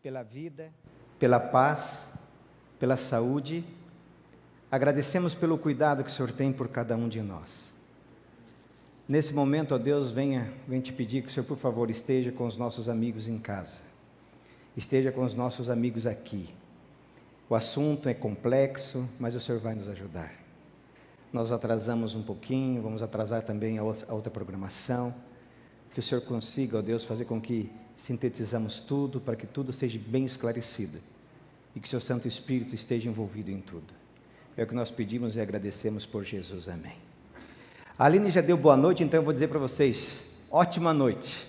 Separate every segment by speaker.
Speaker 1: pela vida, pela paz, pela saúde. Agradecemos pelo cuidado que o Senhor tem por cada um de nós. Nesse momento, ó Deus, venho te pedir que o Senhor, por favor, esteja com os nossos amigos em casa. Esteja com os nossos amigos aqui. O assunto é complexo, mas o Senhor vai nos ajudar. Nós atrasamos um pouquinho, vamos atrasar também a outra programação. Que o Senhor consiga, ó Deus, fazer com que sintetizamos tudo, para que tudo seja bem esclarecido. E que o Seu Santo Espírito esteja envolvido em tudo. É o que nós pedimos e agradecemos por Jesus. Amém. A Aline já deu boa noite, então eu vou dizer para vocês, ótima noite.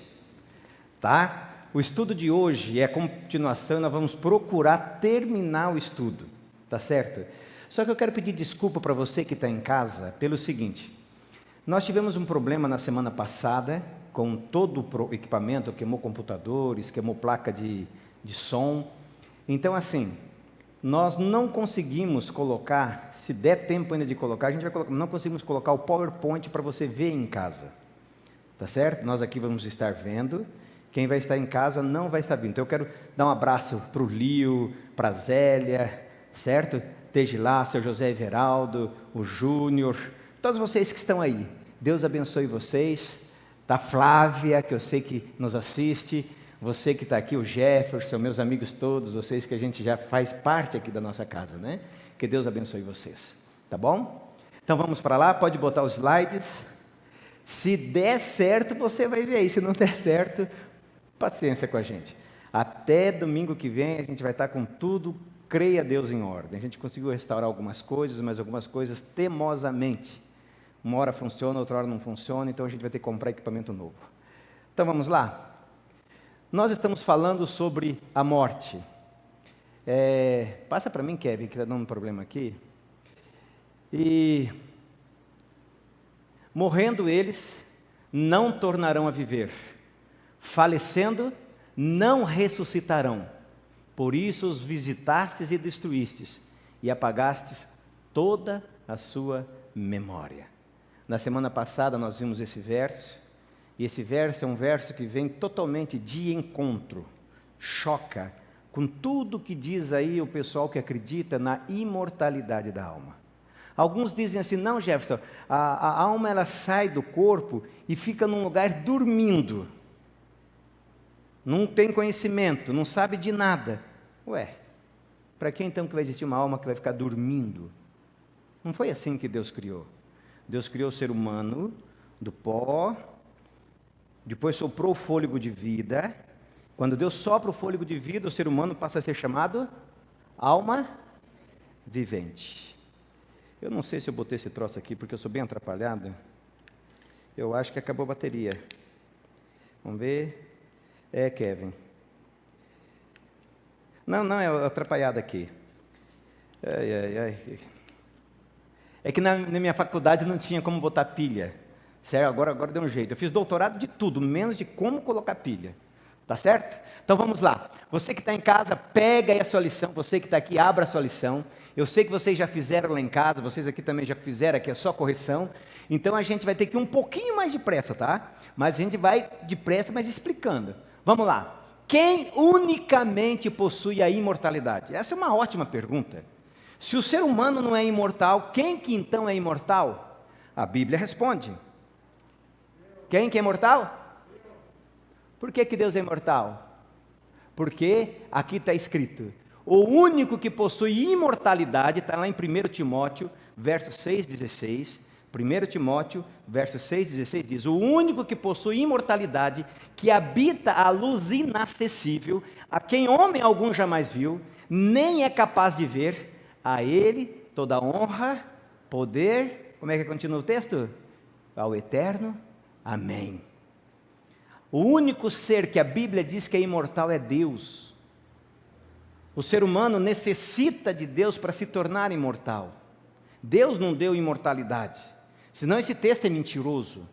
Speaker 1: Tá? O estudo de hoje é a continuação, nós vamos procurar terminar o estudo. Tá certo? Só que eu quero pedir desculpa para você que está em casa, pelo seguinte. Nós tivemos um problema na semana passada, com todo o equipamento, queimou computadores, queimou placa de som. Então, assim, nós não conseguimos colocar, se der tempo ainda de colocar, a gente vai colocar, não conseguimos colocar o PowerPoint para você ver em casa. Tá certo? Nós aqui vamos estar vendo, quem vai estar em casa não vai estar vindo. Então, eu quero dar um abraço para o Lio, para a Zélia, certo? Esteja lá, seu José Everaldo, o Júnior, todos vocês que estão aí. Deus abençoe vocês. Da Flávia, que eu sei que nos assiste, você que está aqui, o Jefferson, meus amigos todos, vocês que a gente já faz parte aqui da nossa casa, né? Que Deus abençoe vocês, tá bom? Então vamos para lá, pode botar os slides. Se der certo, você vai ver aí, se não der certo, paciência com a gente. Até domingo que vem a gente vai estar com tudo, creia a Deus, em ordem. A gente conseguiu restaurar algumas coisas, mas algumas coisas teimosamente. Uma hora funciona, outra hora não funciona, então a gente vai ter que comprar equipamento novo. Então vamos lá. Nós estamos falando sobre a morte. Passa para mim, Kevin, que está dando um problema aqui. E morrendo eles, não tornarão a viver. Falecendo, não ressuscitarão. Por isso os visitastes e destruístes, e apagastes toda a sua memória. Na semana passada nós vimos esse verso, e esse verso é um verso que vem totalmente de encontro, choca com tudo que diz aí o pessoal que acredita na imortalidade da alma. Alguns dizem assim, não, Jefferson, a alma ela sai do corpo e fica num lugar dormindo, não tem conhecimento, não sabe de nada. Ué, para que então que vai existir uma alma que vai ficar dormindo? Não foi assim que Deus criou. Deus criou o ser humano do pó, depois soprou o fôlego de vida. Quando Deus sopra o fôlego de vida, o ser humano passa a ser chamado alma vivente. Eu não sei se eu botei esse troço aqui, porque eu sou bem atrapalhado. Eu acho que acabou a bateria. Vamos ver. Kevin. Não, é atrapalhado aqui. É que na minha faculdade não tinha como botar pilha. Sério, agora deu um jeito. Eu fiz doutorado de tudo, menos de como colocar pilha. Tá certo? Então vamos lá. Você que está em casa, pega aí a sua lição. Você que está aqui, abra a sua lição. Eu sei que vocês já fizeram lá em casa, vocês aqui também já fizeram, aqui é só correção. Então a gente vai ter que ir um pouquinho mais depressa, tá? Mas a gente vai depressa, mas explicando. Vamos lá. Quem unicamente possui a imortalidade? Essa é uma ótima pergunta. Se o ser humano não é imortal, quem que então é imortal? A Bíblia responde. Quem que é imortal? Por que Deus é imortal? Porque aqui está escrito, o único que possui imortalidade, está lá em 1 Timóteo, verso 6,16, 1 Timóteo, verso 6,16 diz, o único que possui imortalidade, que habita a luz inacessível, a quem homem algum jamais viu, nem é capaz de ver, a Ele toda honra, poder, como é que continua o texto? Ao eterno, amém. O único ser que a Bíblia diz que é imortal é Deus. O ser humano necessita de Deus para se tornar imortal. Deus não deu imortalidade, senão esse texto é mentiroso.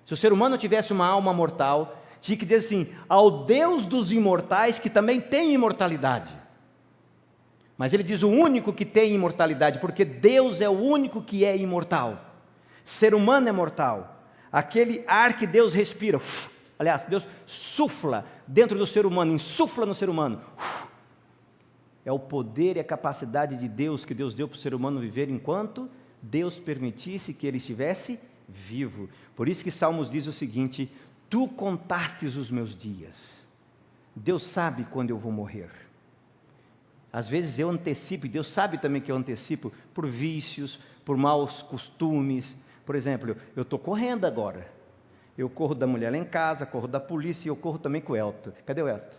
Speaker 1: Se o ser humano tivesse uma alma mortal, tinha que dizer assim, ao Deus dos imortais que também tem imortalidade. Mas ele diz o único que tem imortalidade, porque Deus é o único que é imortal. Ser humano é mortal. Aquele ar que Deus respira, aliás, Deus sufla dentro do ser humano, insufla no ser humano. É o poder e a capacidade de Deus que Deus deu para o ser humano viver enquanto Deus permitisse que ele estivesse vivo. Por isso que Salmos diz o seguinte: tu contastes os meus dias. Deus sabe quando eu vou morrer. Às vezes eu antecipo, e Deus sabe também que eu antecipo, por vícios, por maus costumes. Por exemplo, eu estou correndo agora. Eu corro da mulher lá em casa, corro da polícia e eu corro também com o Elton. Cadê o Elton?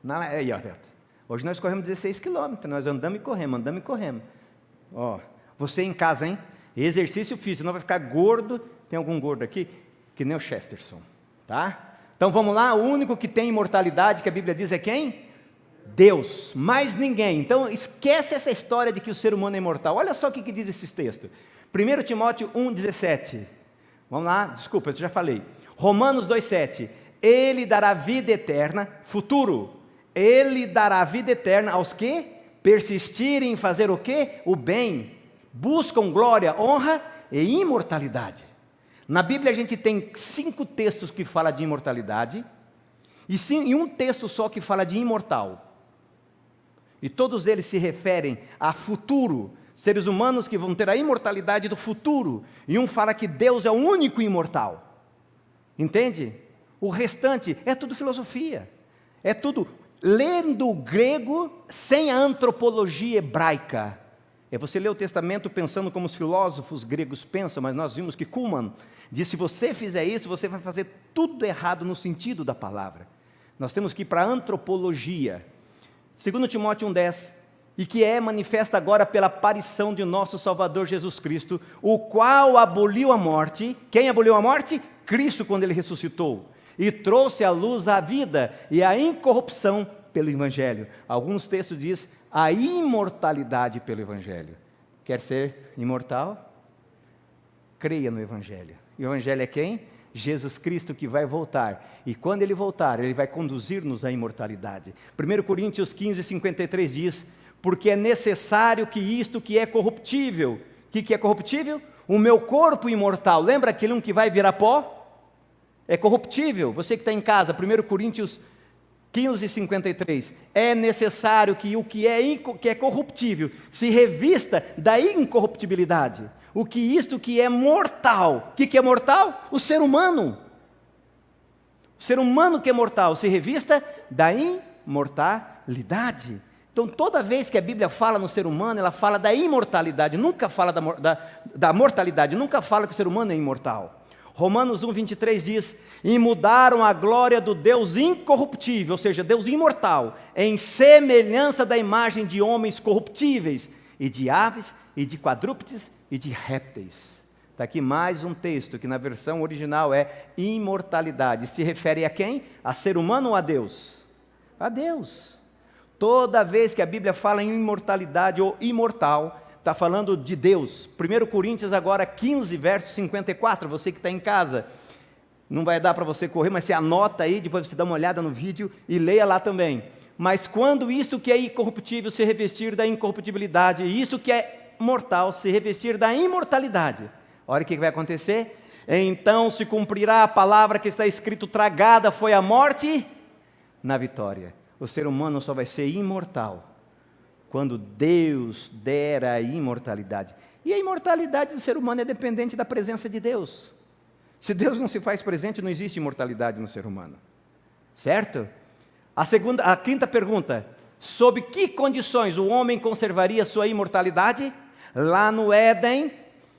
Speaker 1: Aí, ó, Elton. Hoje nós corremos 16 quilômetros, nós andamos e corremos. Ó, você em casa, hein? Exercício físico, não vai ficar gordo. Tem algum gordo aqui? Que nem o Chesterton, tá? Então vamos lá, o único que tem imortalidade que a Bíblia diz é quem? Deus, mais ninguém. Então esquece essa história de que o ser humano é imortal. Olha só o que diz esses textos. 1 Timóteo 1,17. Vamos lá, desculpa, eu já falei. Romanos 2,7. Ele dará vida eterna, futuro. Ele dará vida eterna aos que persistirem em fazer o quê? O bem. Buscam glória, honra e imortalidade. Na Bíblia a gente tem 5 textos que falam de imortalidade e um texto só que fala de imortal. E todos eles se referem a futuro, seres humanos que vão ter a imortalidade do futuro. E um fala que Deus é o único imortal. Entende? O restante é tudo filosofia. É tudo lendo o grego sem a antropologia hebraica. É você ler o Testamento pensando como os filósofos gregos pensam, mas nós vimos que Kuhlman diz: se você fizer isso, você vai fazer tudo errado no sentido da palavra. Nós temos que ir para a antropologia. 2 Timóteo 1,10, e que é manifesta agora pela aparição de nosso Salvador Jesus Cristo, o qual aboliu a morte. Quem aboliu a morte? Cristo, quando ele ressuscitou, e trouxe à luz a vida e a incorrupção pelo Evangelho. Alguns textos dizem a imortalidade pelo Evangelho. Quer ser imortal? Creia no Evangelho. E o Evangelho é quem? Jesus Cristo, que vai voltar. E quando Ele voltar, Ele vai conduzir-nos à imortalidade. 1 Coríntios 15, 53 diz: porque é necessário que isto que é corruptível. O que é corruptível? O meu corpo imortal. Lembra aquele um que vai virar pó? É corruptível. Você que está em casa, 1 Coríntios 15, 53. É necessário que o que é corruptível se revista da incorruptibilidade. O que isto que é mortal. O que é mortal? O ser humano. O ser humano que é mortal se revista da imortalidade. Então, toda vez que a Bíblia fala no ser humano, ela fala da imortalidade, nunca fala da mortalidade, nunca fala que o ser humano é imortal. Romanos 1, 23 diz: e mudaram a glória do Deus incorruptível, ou seja, Deus imortal, em semelhança da imagem de homens corruptíveis, e de aves, e de quadrúpedes, e de répteis. Está aqui mais um texto, que na versão original é imortalidade. Se refere a quem? A ser humano ou a Deus? A Deus. Toda vez que a Bíblia fala em imortalidade ou imortal, está falando de Deus. 1 Coríntios agora 15, verso 54, você que está em casa, não vai dar para você correr, mas você anota aí, depois você dá uma olhada no vídeo e leia lá também. Mas quando isto que é incorruptível se revestir da incorruptibilidade, e isto que é mortal se revestir da imortalidade, olha o que vai acontecer. Então se cumprirá a palavra que está escrito: tragada foi a morte na vitória. O ser humano só vai ser imortal quando Deus der a imortalidade. E a imortalidade do ser humano é dependente da presença de Deus. Se Deus não se faz presente, não existe imortalidade no ser humano. Certo? A quinta pergunta: sob que condições o homem conservaria sua imortalidade? Lá no Éden,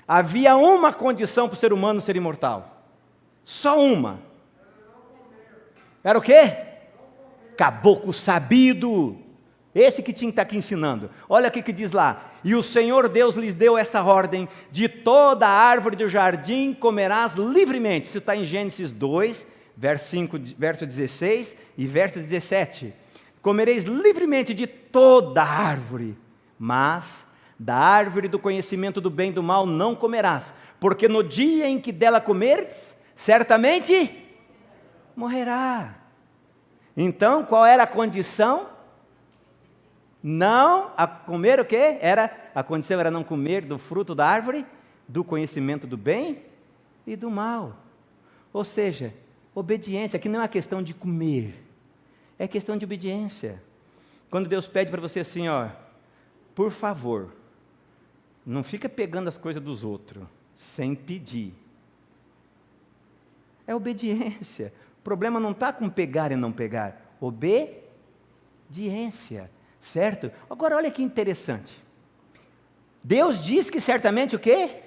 Speaker 1: havia uma condição para o ser humano ser imortal. Só uma. Era o quê? Caboclo sabido. Esse que tinha que estar aqui ensinando. Olha o que diz lá: e o Senhor Deus lhes deu essa ordem: de toda a árvore do jardim comerás livremente. Isso está em Gênesis 2, verso 16 e verso 17. Comereis livremente de toda a árvore, mas da árvore do conhecimento do bem e do mal não comerás, porque no dia em que dela comerdes, certamente morrerá. Então, qual era a condição? Não a comer o quê? A condição era não comer do fruto da árvore do conhecimento do bem e do mal. Ou seja, Obediência, que não é uma questão de comer, é questão de obediência. Quando Deus pede para você assim, ó, por favor, não fica pegando as coisas dos outros, sem pedir. É obediência. O problema não está com pegar e não pegar. Obediência. Certo? Agora olha que interessante. Deus diz que certamente o quê?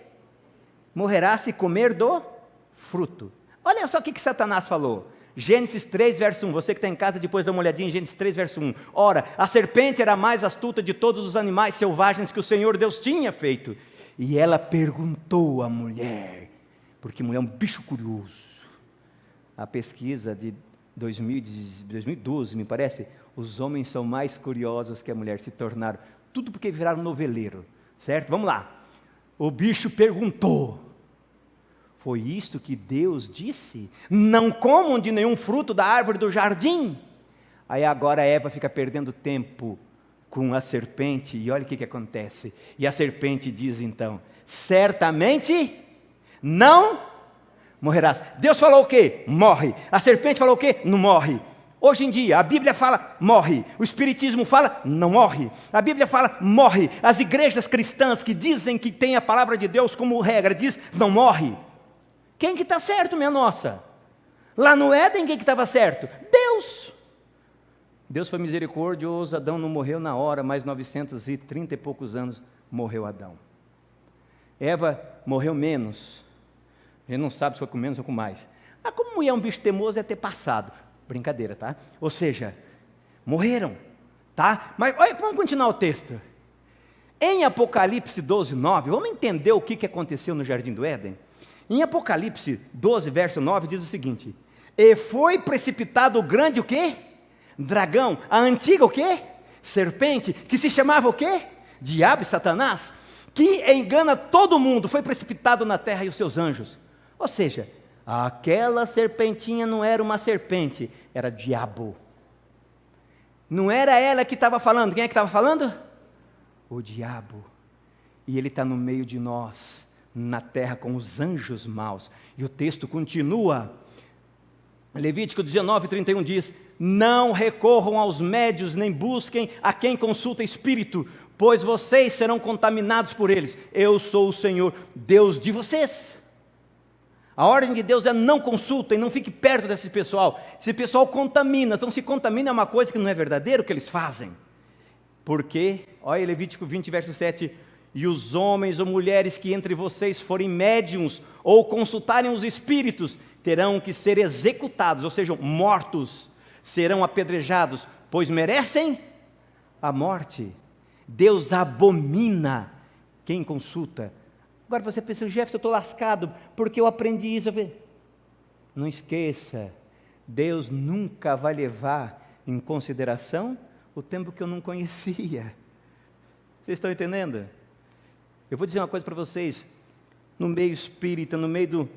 Speaker 1: Morrerá se comer do fruto. Olha só o que Satanás falou. Gênesis 3, verso 1. Você que está em casa, depois dá uma olhadinha em Gênesis 3, verso 1. Ora, a serpente era a mais astuta de todos os animais selvagens que o Senhor Deus tinha feito. E ela perguntou à mulher, porque mulher é um bicho curioso. A pesquisa de 2012, me parece, os homens são mais curiosos que a mulher, se tornaram, tudo porque viraram noveleiro, certo? Vamos lá. O bicho perguntou, foi isto que Deus disse? Não comam de nenhum fruto da árvore do jardim? Aí agora Eva fica perdendo tempo com a serpente, e olha o que acontece. E a serpente diz então, certamente não morrerás. Deus falou o quê? Morre. A serpente falou o quê? Não morre. Hoje em dia, a Bíblia fala, morre. O Espiritismo fala, não morre. A Bíblia fala, morre. As igrejas cristãs que dizem que tem a palavra de Deus como regra, diz, não morre. Quem que está certo, minha nossa? Lá no Éden, quem que estava certo? Deus. Deus foi misericordioso, Adão não morreu na hora, mas 930 e poucos anos morreu Adão. Eva morreu menos. A gente não sabe se foi com menos ou com mais. Mas como mulher é um bicho teimoso, é ter passado. Brincadeira, tá? Ou seja, morreram, tá? Mas olha, vamos continuar o texto. Em Apocalipse 12, 9, vamos entender o que aconteceu no Jardim do Éden? Em Apocalipse 12, verso 9, diz o seguinte: e foi precipitado o grande o quê? Dragão, a antiga o quê? Serpente, que se chamava o quê? Diabo e Satanás, que engana todo mundo, foi precipitado na terra e os seus anjos. Ou seja, aquela serpentinha não era uma serpente, era diabo. Não era ela que estava falando, quem é que estava falando? O diabo. E ele está no meio de nós, na terra com os anjos maus. E o texto continua. Levítico 19, 31 diz, não recorram aos médios, nem busquem a quem consulta espírito, pois vocês serão contaminados por eles. Eu sou o Senhor, Deus de vocês. A ordem de Deus é não consultem, não fique perto desse pessoal. Esse pessoal contamina, então se contamina é uma coisa que não é verdadeiro o que eles fazem. Porque, olha Levítico 20, verso 7, e os homens ou mulheres que entre vocês forem médiuns ou consultarem os espíritos, terão que ser executados, ou seja, mortos, serão apedrejados, pois merecem a morte. Deus abomina quem consulta. Agora você pensa, Jefferson, eu estou lascado, porque eu aprendi isso. Não esqueça, Deus nunca vai levar em consideração o tempo que eu não conhecia. Vocês estão entendendo? Eu vou dizer uma coisa para vocês, no meio espírita, no meio do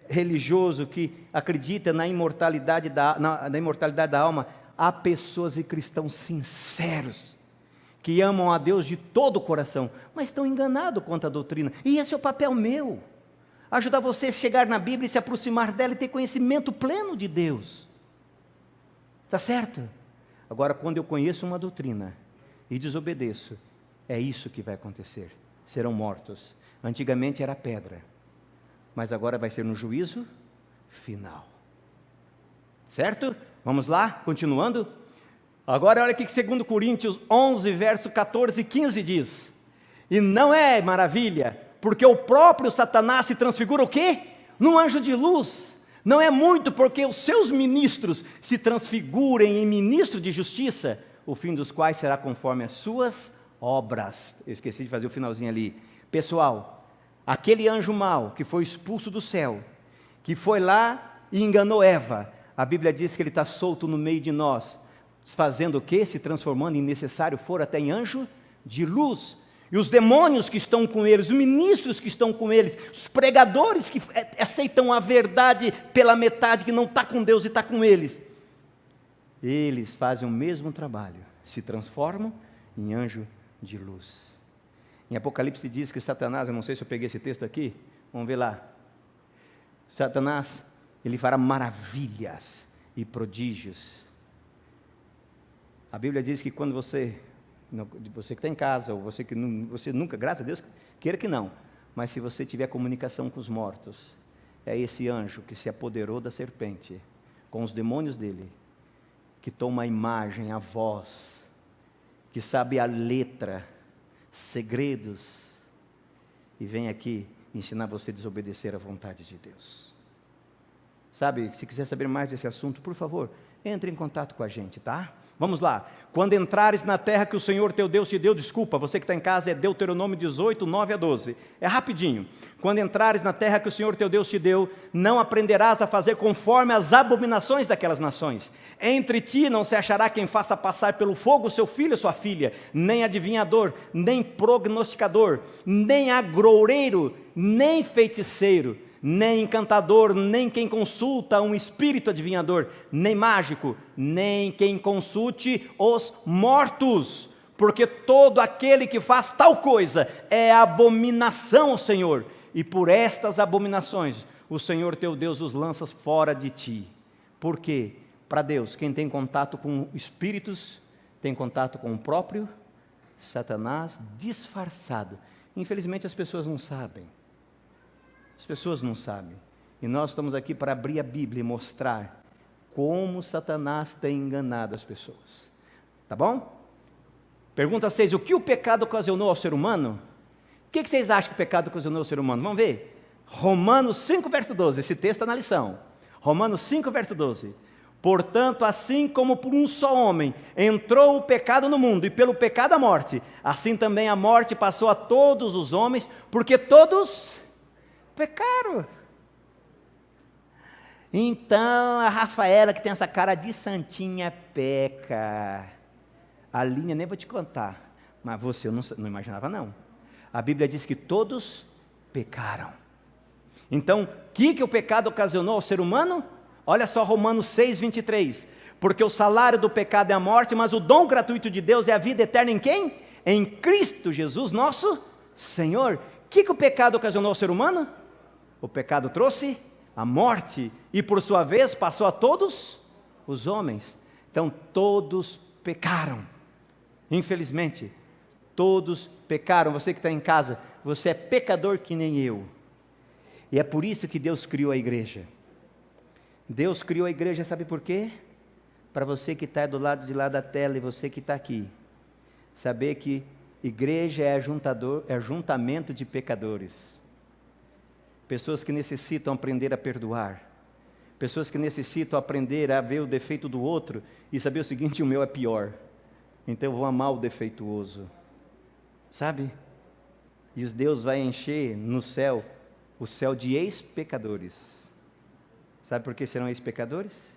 Speaker 1: religioso que acredita na imortalidade na imortalidade da alma, há pessoas e cristãos sinceros, que amam a Deus de todo o coração, mas estão enganados quanto à doutrina, e esse é o papel meu, ajudar você a chegar na Bíblia e se aproximar dela e ter conhecimento pleno de Deus, está certo? Agora, quando eu conheço uma doutrina e desobedeço, é isso que vai acontecer, serão mortos. Antigamente era pedra, mas agora vai ser no juízo final, certo? Vamos lá, continuando. Agora olha o que 2 Coríntios 11, verso 14 e 15 diz, e não é maravilha, porque o próprio Satanás se transfigura o quê? Num anjo de luz. Não é muito porque os seus ministros se transfigurem em ministro de justiça, o fim dos quais será conforme as suas obras. Eu esqueci de fazer o finalzinho ali. Pessoal, aquele anjo mau que foi expulso do céu, que foi lá e enganou Eva, a Bíblia diz que ele está solto no meio de nós, fazendo o quê? Se transformando em necessário for até em anjo de luz. E os demônios que estão com eles, os ministros que estão com eles, os pregadores que aceitam a verdade pela metade, que não está com Deus e está com eles, eles fazem o mesmo trabalho, se transformam em anjo de luz. Em Apocalipse diz que Satanás, eu não sei se eu peguei esse texto aqui, vamos ver lá. Satanás Ele fará maravilhas e prodígios. A Bíblia diz que quando você que está em casa, ou você nunca, graças a Deus, queira que não, mas se você tiver comunicação com os mortos, é esse anjo que se apoderou da serpente, com os demônios dele, que toma a imagem, a voz, que sabe a letra, segredos, e vem aqui ensinar você a desobedecer à vontade de Deus. Sabe, se quiser saber mais desse assunto, por favor, entre em contato com a gente, tá? Vamos lá. Quando entrares na terra que o Senhor teu Deus te deu, desculpa, você que está em casa, é Deuteronômio 18, 9 a 12. É rapidinho. Quando entrares na terra que o Senhor teu Deus te deu, não aprenderás a fazer conforme as abominações daquelas nações. Entre ti não se achará quem faça passar pelo fogo seu filho ou sua filha, nem adivinhador, nem prognosticador, nem agroureiro, nem feiticeiro, nem encantador, nem quem consulta um espírito adivinhador, nem mágico, nem quem consulte os mortos, porque todo aquele que faz tal coisa é abominação ao Senhor, e por estas abominações o Senhor teu Deus os lança fora de ti. Por quê? Para Deus, quem tem contato com espíritos, tem contato com o próprio Satanás disfarçado. Infelizmente as pessoas não sabem. As pessoas não sabem. E nós estamos aqui para abrir a Bíblia e mostrar como Satanás tem enganado as pessoas. Tá bom? Pergunta 6. O que o pecado ocasionou ao ser humano? O que vocês acham que o pecado ocasionou ao ser humano? Vamos ver. Romanos 5, verso 12. Esse texto está na lição. Romanos 5, verso 12. Portanto, assim como por um só homem entrou o pecado no mundo, e pelo pecado a morte, assim também a morte passou a todos os homens, porque todos pecaram. Então a Rafaela, que tem essa cara de santinha, peca. A Linha nem vou te contar, mas você eu não imaginava não. A Bíblia diz que todos pecaram. Então, o que o pecado ocasionou ao ser humano? Olha só Romanos 6, 23. Porque o salário do pecado é a morte, mas o dom gratuito de Deus é a vida eterna em quem? Em Cristo Jesus, nosso Senhor. O que o pecado ocasionou ao ser humano? O pecado trouxe a morte, e por sua vez passou a todos os homens. Então todos pecaram. Infelizmente, todos pecaram. Você que está em casa, você é pecador que nem eu. E é por isso que Deus criou a igreja. Deus criou a igreja, sabe por quê? Para você que está do lado de lá da tela e você que está aqui, saber que igreja é ajuntamento de pecadores. Pessoas que necessitam aprender a perdoar. Pessoas que necessitam aprender a ver o defeito do outro e saber o seguinte: o meu é pior, então eu vou amar o defeituoso. Sabe? E Deus vai encher no céu, o céu de ex-pecadores. Sabe por que serão ex-pecadores?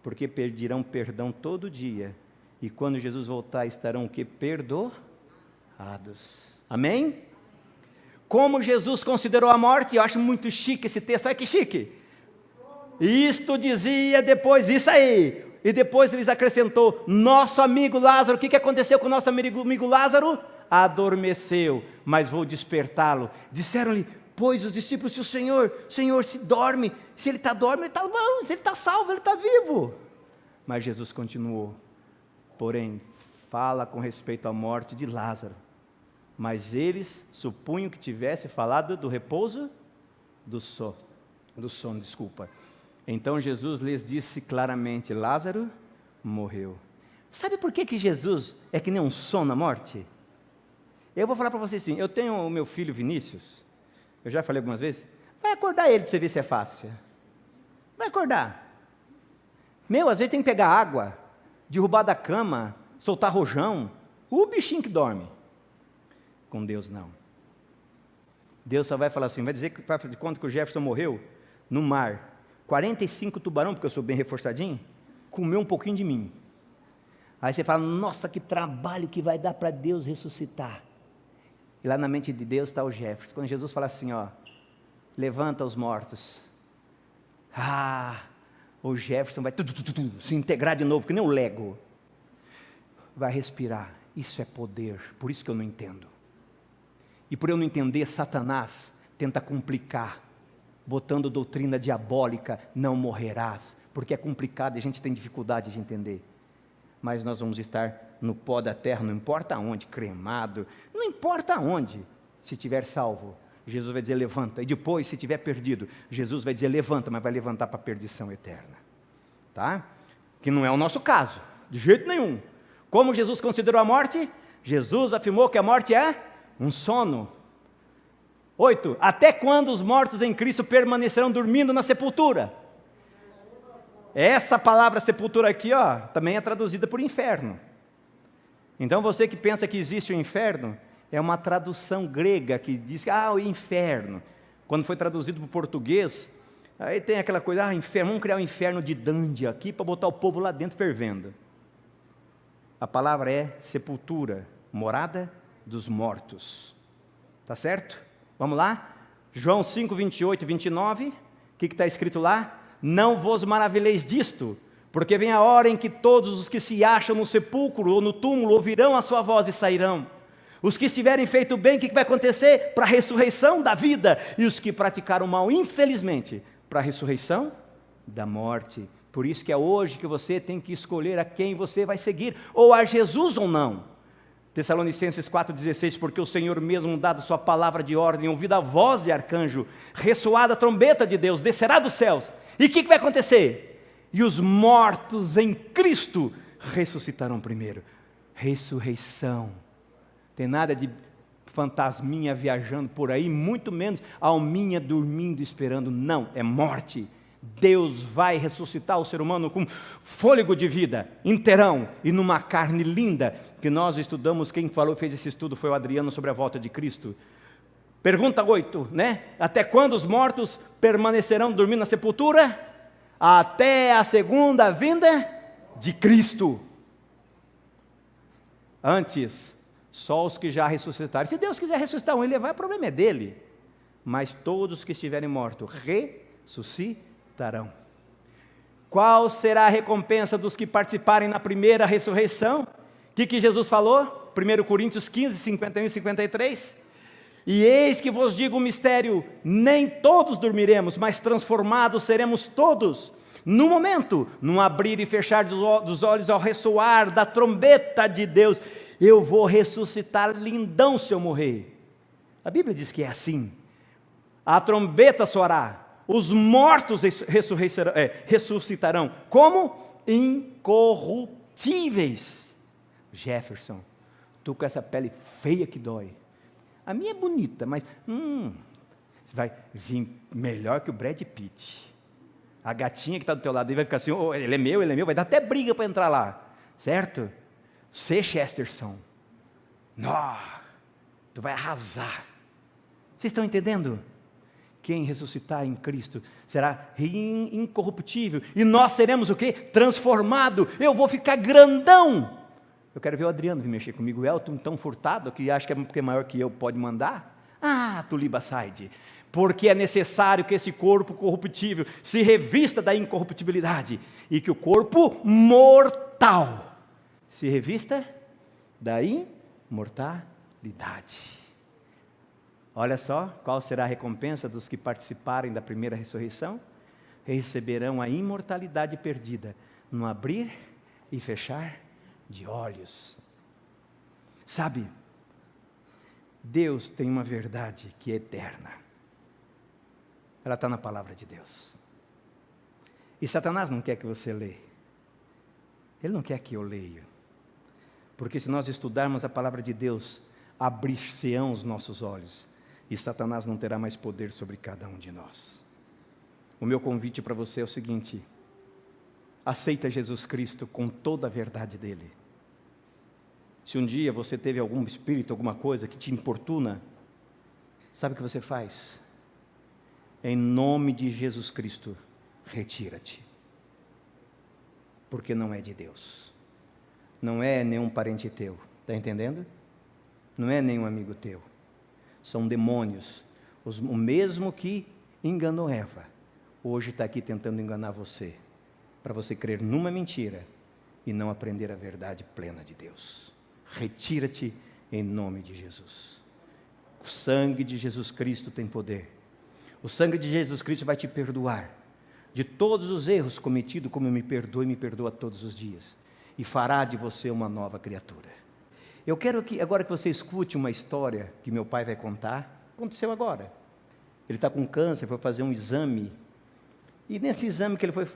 Speaker 1: Porque pedirão perdão todo dia, e quando Jesus voltar estarão o quê? Perdoados. Amém? Como Jesus considerou a morte, eu acho muito chique esse texto, olha que chique. Isto dizia depois, isso aí, e depois eles acrescentou, nosso amigo Lázaro, o que aconteceu com o nosso amigo Lázaro? Adormeceu, mas vou despertá-lo. Disseram-lhe, pois os discípulos, se o Senhor se dorme, se ele está dormindo, ele está bom, se ele está salvo, ele está vivo. Mas Jesus continuou, porém, fala com respeito à morte de Lázaro. Mas eles supunham que tivesse falado do repouso do sono. Então Jesus lhes disse claramente, Lázaro morreu. Sabe por que Jesus é que nem um sono na morte? Eu vou falar para vocês assim, eu tenho o meu filho Vinícius, eu já falei algumas vezes, vai acordar ele para você ver se é fácil. Vai acordar. Às vezes tem que pegar água, derrubar da cama, soltar rojão, o bichinho que dorme. Com Deus não. Deus só vai falar assim, vai dizer que faz de conta que o Jefferson morreu no mar. 45 tubarão, porque eu sou bem reforçadinho, comeu um pouquinho de mim. Aí você fala, nossa, que trabalho que vai dar para Deus ressuscitar. E lá na mente de Deus está o Jefferson. Quando Jesus fala assim, ó, levanta os mortos. O Jefferson vai se integrar de novo, que nem o Lego. Vai respirar. Isso é poder, por isso que eu não entendo. E por eu não entender, Satanás tenta complicar botando doutrina diabólica, não morrerás, porque é complicado e a gente tem dificuldade de entender. Mas nós vamos estar no pó da terra, não importa onde, cremado, não importa onde, se tiver salvo, Jesus vai dizer levanta, e depois se tiver perdido, Jesus vai dizer levanta, mas vai levantar para a perdição eterna, tá? Que não é o nosso caso, de jeito nenhum. Como Jesus considerou a morte? Jesus afirmou que a morte é um sono. 8. Até quando os mortos em Cristo permanecerão dormindo na sepultura? Essa palavra sepultura aqui, ó, também é traduzida por inferno. Então você que pensa que existe o inferno, é uma tradução grega que diz que, o inferno. Quando foi traduzido para o português, aí tem aquela coisa, inferno, vamos criar um inferno de Dante aqui para botar o povo lá dentro fervendo. A palavra é sepultura, morada dos mortos. Tá certo? Vamos lá? João 5, 28 e 29, o que está escrito lá? Não vos maravilheis disto, porque vem a hora em que todos os que se acham no sepulcro ou no túmulo ouvirão a sua voz e sairão. Os que estiverem feito bem, o que vai acontecer? Para a ressurreição da vida. E os que praticaram mal, infelizmente, para a ressurreição da morte. Por isso que é hoje que você tem que escolher a quem você vai seguir, ou a Jesus ou não. Tessalonicenses 4,16, porque o Senhor mesmo, dado sua palavra de ordem, ouvida a voz de arcanjo, ressoada a trombeta de Deus, descerá dos céus. E o que vai acontecer? E os mortos em Cristo ressuscitarão primeiro. Ressurreição. Tem nada de fantasminha viajando por aí, muito menos alminha dormindo, esperando. Não, é morte. Deus vai ressuscitar o ser humano com fôlego de vida, inteirão, e numa carne linda, que nós estudamos, quem fez esse estudo foi o Adriano sobre a volta de Cristo. Pergunta 8, né? Até quando os mortos permanecerão dormindo na sepultura? Até a segunda vinda de Cristo. Antes, só os que já ressuscitaram. Se Deus quiser ressuscitar um e levar, o problema é dele. Mas todos que estiverem mortos ressuscitarão. Qual será a recompensa dos que participarem na primeira ressurreição? O que Jesus falou? 1 Coríntios 15, 51 e 53. E eis que vos digo um mistério, nem todos dormiremos, mas transformados seremos todos. No momento, num abrir e fechar dos olhos ao ressoar da trombeta de Deus, eu vou ressuscitar lindão se eu morrer. A Bíblia diz que é assim. A trombeta soará. Os mortos ressuscitarão. Como? Incorruptíveis. Jefferson, tu com essa pele feia que dói. A minha é bonita, mas você vai vir melhor que o Brad Pitt. A gatinha que está do teu lado aí vai ficar assim, ele é meu, vai dar até briga para entrar lá. Certo? Você, Chesterton, tu vai arrasar. Vocês estão entendendo? Quem ressuscitar em Cristo será incorruptível. E nós seremos o quê? Transformado. Eu vou ficar grandão. Eu quero ver o Adriano vir mexer comigo. O Elton tão furtado que acha que é porque é maior que eu, pode mandar. Tuliba Saide. Porque é necessário que esse corpo corruptível se revista da incorruptibilidade. E que o corpo mortal se revista da imortalidade. Olha só, qual será a recompensa dos que participarem da primeira ressurreição? Receberão a imortalidade perdida no abrir e fechar de olhos. Sabe, Deus tem uma verdade que é eterna. Ela está na palavra de Deus. E Satanás não quer que você leia. Ele não quer que eu leia. Porque se nós estudarmos a palavra de Deus, abrir-se-ão os nossos olhos. E Satanás não terá mais poder sobre cada um de nós. O meu convite para você é o seguinte: aceita Jesus Cristo com toda a verdade dele. Se um dia você teve algum espírito, alguma coisa que te importuna, sabe o que você faz? Em nome de Jesus Cristo, retira-te. Porque não é de Deus. Não é nenhum parente teu, está entendendo? Não é nenhum amigo teu. São demônios, o mesmo que enganou Eva, hoje está aqui tentando enganar você, para você crer numa mentira e não aprender a verdade plena de Deus. Retira-te em nome de Jesus. O sangue de Jesus Cristo tem poder. O sangue de Jesus Cristo vai te perdoar de todos os erros cometidos, como eu me perdoo e me perdoa todos os dias, e fará de você uma nova criatura. Eu quero que agora que você escute uma história que meu pai vai contar. Aconteceu agora. Ele está com câncer, foi fazer um exame, e nesse exame que ele foi,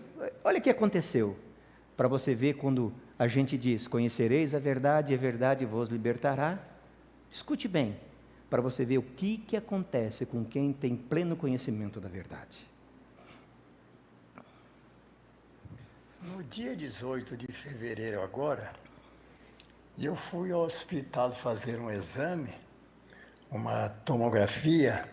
Speaker 1: olha o que aconteceu, para você ver quando a gente diz, conhecereis a verdade vos libertará. Escute bem, para você ver o que acontece com quem tem pleno conhecimento da verdade.
Speaker 2: No dia 18 de fevereiro agora, eu fui ao hospital fazer um exame, uma tomografia,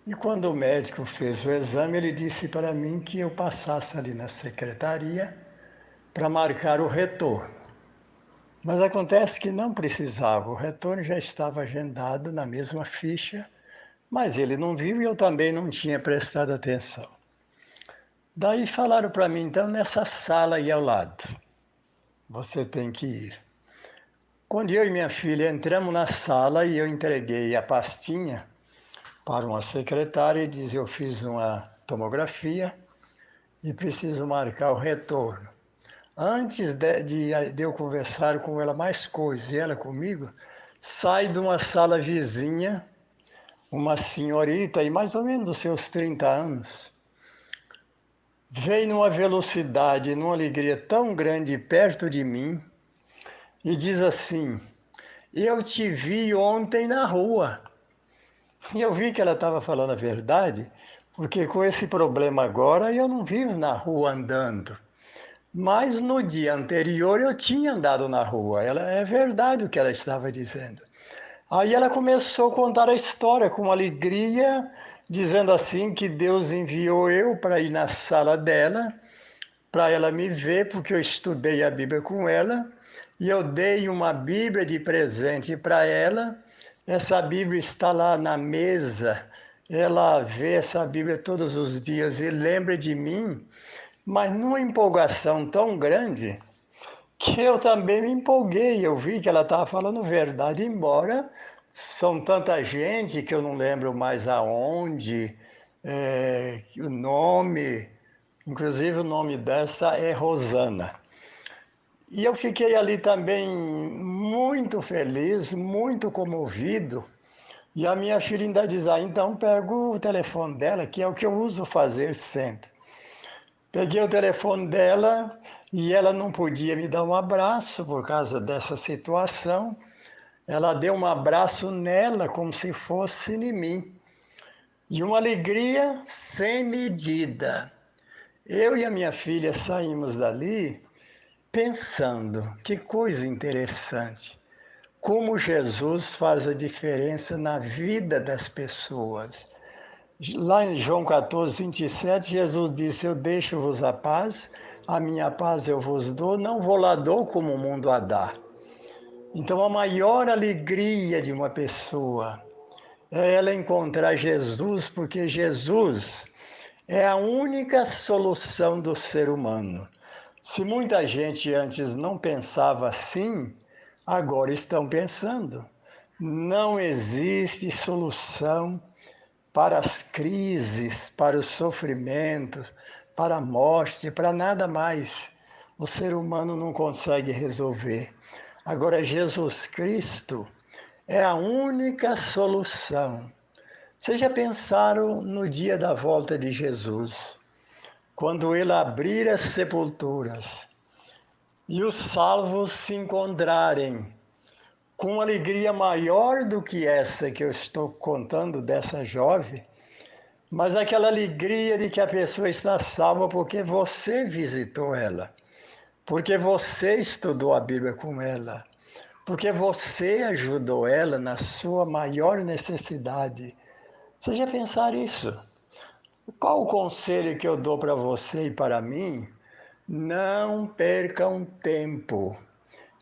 Speaker 2: e quando o médico fez o exame, ele disse para mim que eu passasse ali na secretaria para marcar o retorno. Mas acontece que não precisava, o retorno já estava agendado na mesma ficha, mas ele não viu e eu também não tinha prestado atenção. Daí falaram para mim, então, nessa sala aí ao lado, você tem que ir. Quando eu e minha filha entramos na sala e eu entreguei a pastinha para uma secretária e disse, eu fiz uma tomografia e preciso marcar o retorno. Antes de eu conversar com ela mais coisas, e ela comigo, sai de uma sala vizinha, uma senhorita, e mais ou menos dos seus 30 anos, veio numa velocidade, numa alegria tão grande perto de mim, e diz assim, eu te vi ontem na rua. E eu vi que ela estava falando a verdade, porque com esse problema agora eu não vivo na rua andando. Mas no dia anterior eu tinha andado na rua. É verdade o que ela estava dizendo. Aí ela começou a contar a história com alegria, dizendo assim que Deus enviou eu para ir na sala dela, para ela me ver, porque eu estudei a Bíblia com ela, e eu dei uma Bíblia de presente para ela. Essa Bíblia está lá na mesa, ela vê essa Bíblia todos os dias e lembra de mim, mas numa empolgação tão grande que eu também me empolguei. Eu vi que ela estava falando verdade, embora são tanta gente que eu não lembro mais aonde, o nome, inclusive o nome dessa é Rosana. E eu fiquei ali também muito feliz, muito comovido. E a minha filha ainda diz, então pego o telefone dela, que é o que eu uso fazer sempre. Peguei o telefone dela e ela não podia me dar um abraço por causa dessa situação. Ela deu um abraço nela como se fosse em mim. E uma alegria sem medida. Eu e a minha filha saímos dali pensando, que coisa interessante, como Jesus faz a diferença na vida das pessoas. Lá em João 14, 27, Jesus disse, eu deixo-vos a minha paz eu vos dou, não vou lá dou como o mundo a dá. Então a maior alegria de uma pessoa é ela encontrar Jesus, porque Jesus é a única solução do ser humano. Se muita gente antes não pensava assim, agora estão pensando. Não existe solução para as crises, para os sofrimentos, para a morte, para nada mais. O ser humano não consegue resolver. Agora, Jesus Cristo é a única solução. Vocês já pensaram no dia da volta de Jesus? Quando ele abrir as sepulturas e os salvos se encontrarem com uma alegria maior do que essa que eu estou contando dessa jovem, mas aquela alegria de que a pessoa está salva porque você visitou ela, porque você estudou a Bíblia com ela, porque você ajudou ela na sua maior necessidade. Vocês já pensaram isso? Qual o conselho que eu dou para você e para mim? Não percam tempo.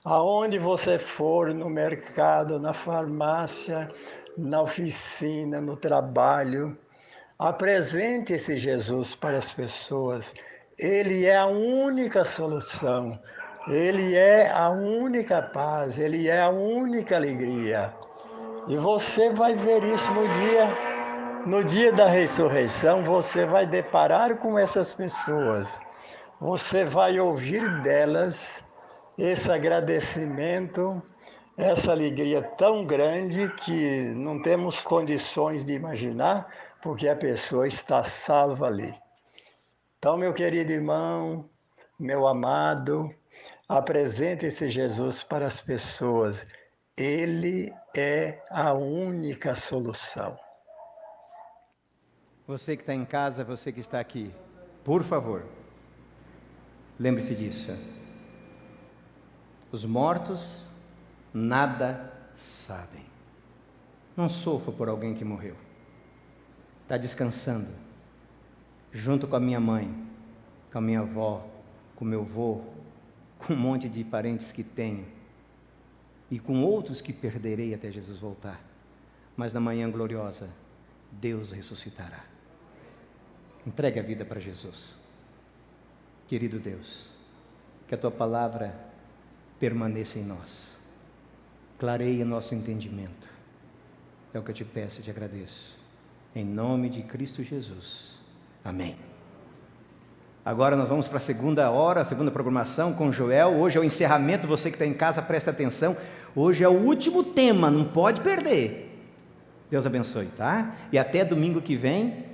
Speaker 2: Aonde você for, no mercado, na farmácia, na oficina, no trabalho, apresente esse Jesus para as pessoas. Ele é a única solução. Ele é a única paz. Ele é a única alegria. E você vai ver isso no dia no dia da ressurreição, você vai deparar com essas pessoas. Você vai ouvir delas esse agradecimento, essa alegria tão grande que não temos condições de imaginar, porque a pessoa está salva ali. Então, meu querido irmão, meu amado, apresente esse Jesus para as pessoas. Ele é a única solução.
Speaker 1: Você que está em casa, você que está aqui, por favor, lembre-se disso. Os mortos nada sabem. Não sofra por alguém que morreu. Está descansando, junto com a minha mãe, com a minha avó, com meu avô, com um monte de parentes que tenho, e com outros que perderei até Jesus voltar. Mas na manhã gloriosa, Deus ressuscitará. Entregue a vida para Jesus. Querido Deus, que a Tua palavra permaneça em nós. Clareie nosso entendimento. É o que eu te peço e te agradeço. Em nome de Cristo Jesus. Amém. Agora nós vamos para a segunda hora, a segunda programação com Joel. Hoje é o encerramento, você que está em casa, presta atenção. Hoje é o último tema, não pode perder. Deus abençoe, tá? E até domingo que vem.